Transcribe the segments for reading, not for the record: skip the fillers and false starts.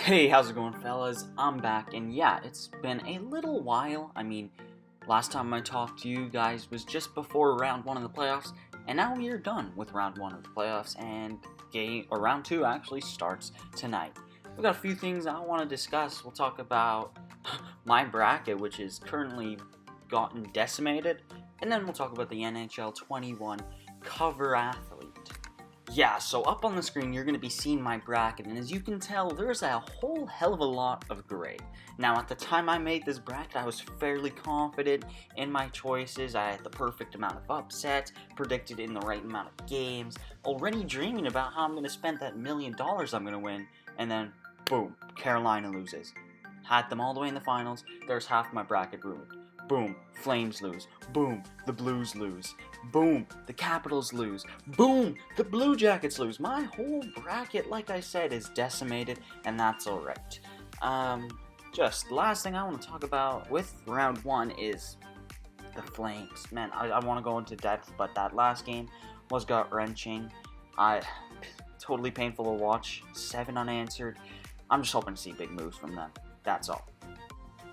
Hey, how's it going, fellas? I'm back, and yeah, it's been a little while. Last time I talked to you guys was just before round one of the playoffs, and now we are done with round one of the playoffs, and round two actually starts tonight. We've got a few things I want to discuss. We'll talk about my bracket, which is currently gotten decimated, and then we'll talk about the NHL 21 cover athlete. Yeah, so up on the screen you're going to be seeing my bracket, and as you can tell, there's a whole hell of a lot of gray. Now, at the time I made this bracket, I was fairly confident in my choices. I had the perfect amount of upsets, predicted in the right amount of games, already dreaming about how I'm going to spend that $1 million I'm going to win, and then, boom, Carolina loses. Had them all the way in the finals, there's half my bracket ruined. Boom, Flames lose. Boom, the Blues lose. Boom, the Capitals lose. Boom, the Blue Jackets lose. My whole bracket, like I said, is decimated, and that's alright. Just last thing I want to talk about with round one is the Flames. Man, I want to go into depth, but that last game was gut-wrenching. Totally painful to watch. 7 unanswered. I'm just hoping to see big moves from them. That's all.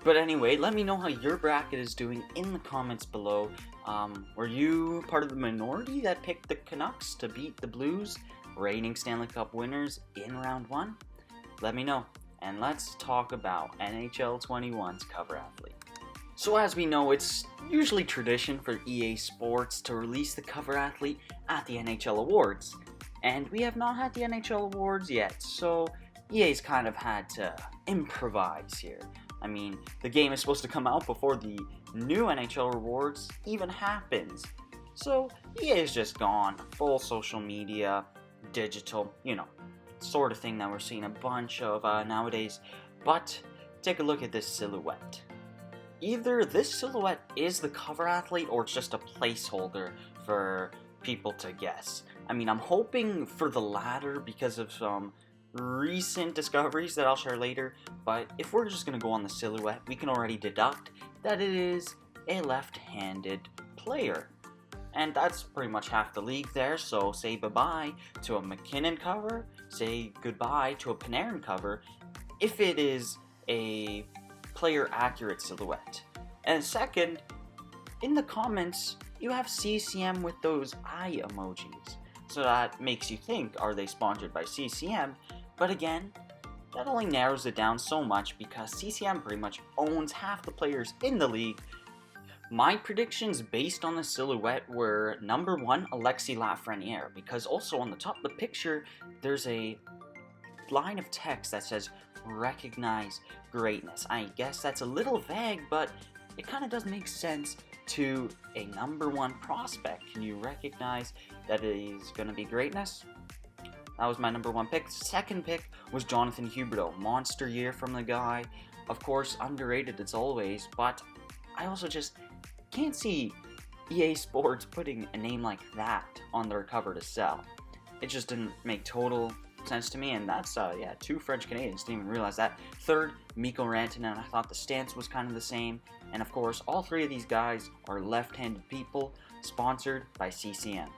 But anyway, let me know how your bracket is doing in the comments below. Were you part of the minority that picked the Canucks to beat the Blues, reigning Stanley Cup winners in round one? Let me know, and let's talk about NHL 21's cover athlete. So as we know, it's usually tradition for EA Sports to release the cover athlete at the NHL Awards. And we have not had the NHL Awards yet, so EA's kind of had to improvise here. The game is supposed to come out before the new NHL Awards even happens. So EA has just gone full social media, digital, sort of thing that we're seeing a bunch of nowadays. But take a look at this silhouette. Either this silhouette is the cover athlete or it's just a placeholder for people to guess. I'm hoping for the latter because of some recent discoveries that I'll share later, but if we're just going to go on the silhouette, we can already deduct that it is a left-handed player. And that's pretty much half the league there, so say bye-bye to a McKinnon cover, say goodbye to a Panarin cover, if it is a player-accurate silhouette. And second, in the comments, you have CCM with those eye emojis. So that makes you think, are they sponsored by CCM? But again, that only narrows it down so much because CCM pretty much owns half the players in the league. My predictions based on the silhouette were number 1, Alexis Lafreniere, because also on the top of the picture, there's a line of text that says, recognize greatness. I guess that's a little vague, but it kind of does make sense to a number 1 prospect. Can you recognize that it is going to be greatness? That was my number 1 pick. Second pick was Jonathan Huberdeau. Monster year from the guy. Of course, underrated as always, but I also just can't see EA Sports putting a name like that on their cover to sell. It just didn't make total sense to me, and that's, 2 French Canadians. Didn't even realize that. Third, Mikko Rantanen. I thought the stance was kind of the same. And of course, all 3 of these guys are left-handed people, sponsored by CCM.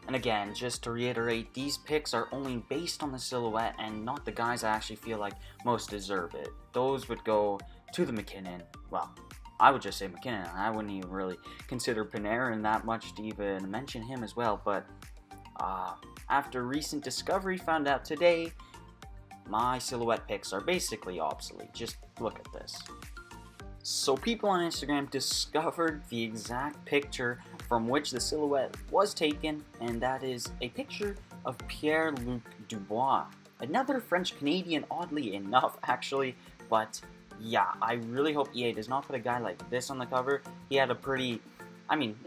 And again, just to reiterate, these picks are only based on the silhouette and not the guys I actually feel like most deserve it. Those would go to the McKinnon. Well, I would just say McKinnon. I wouldn't even really consider Panarin that much to even mention him as well. But after recent discovery found out today, my silhouette picks are basically obsolete. Just look at this. So people on Instagram discovered the exact picture from which the silhouette was taken, and that is a picture of Pierre-Luc Dubois. Another French-Canadian, oddly enough, actually, but yeah, I really hope EA does not put a guy like this on the cover. He had a he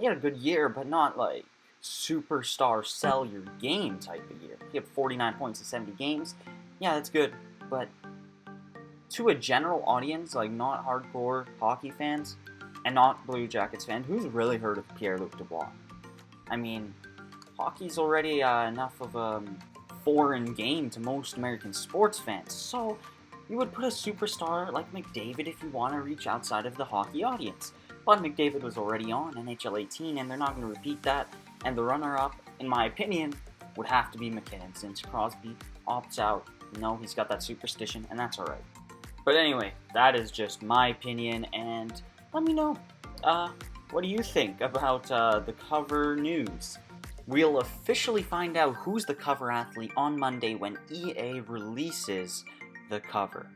had a good year, but not like superstar sell your game type of year. He had 49 points in 70 games. Yeah, that's good, but to a general audience, like not hardcore hockey fans and not Blue Jackets fans, who's really heard of Pierre-Luc Dubois? Hockey's already enough of a foreign game to most American sports fans, so you would put a superstar like McDavid if you want to reach outside of the hockey audience. But McDavid was already on NHL 18, and they're not going to repeat that, and the runner-up, in my opinion, would have to be McKinnon since Crosby opts out No, he's got that superstition, and that's alright. But anyway, that is just my opinion, and let me know, what do you think about the cover news? We'll officially find out who's the cover athlete on Monday when EA releases the cover.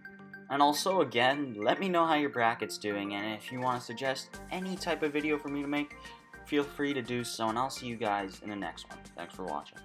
And also, again, let me know how your bracket's doing, and if you want to suggest any type of video for me to make, feel free to do so, and I'll see you guys in the next one. Thanks for watching.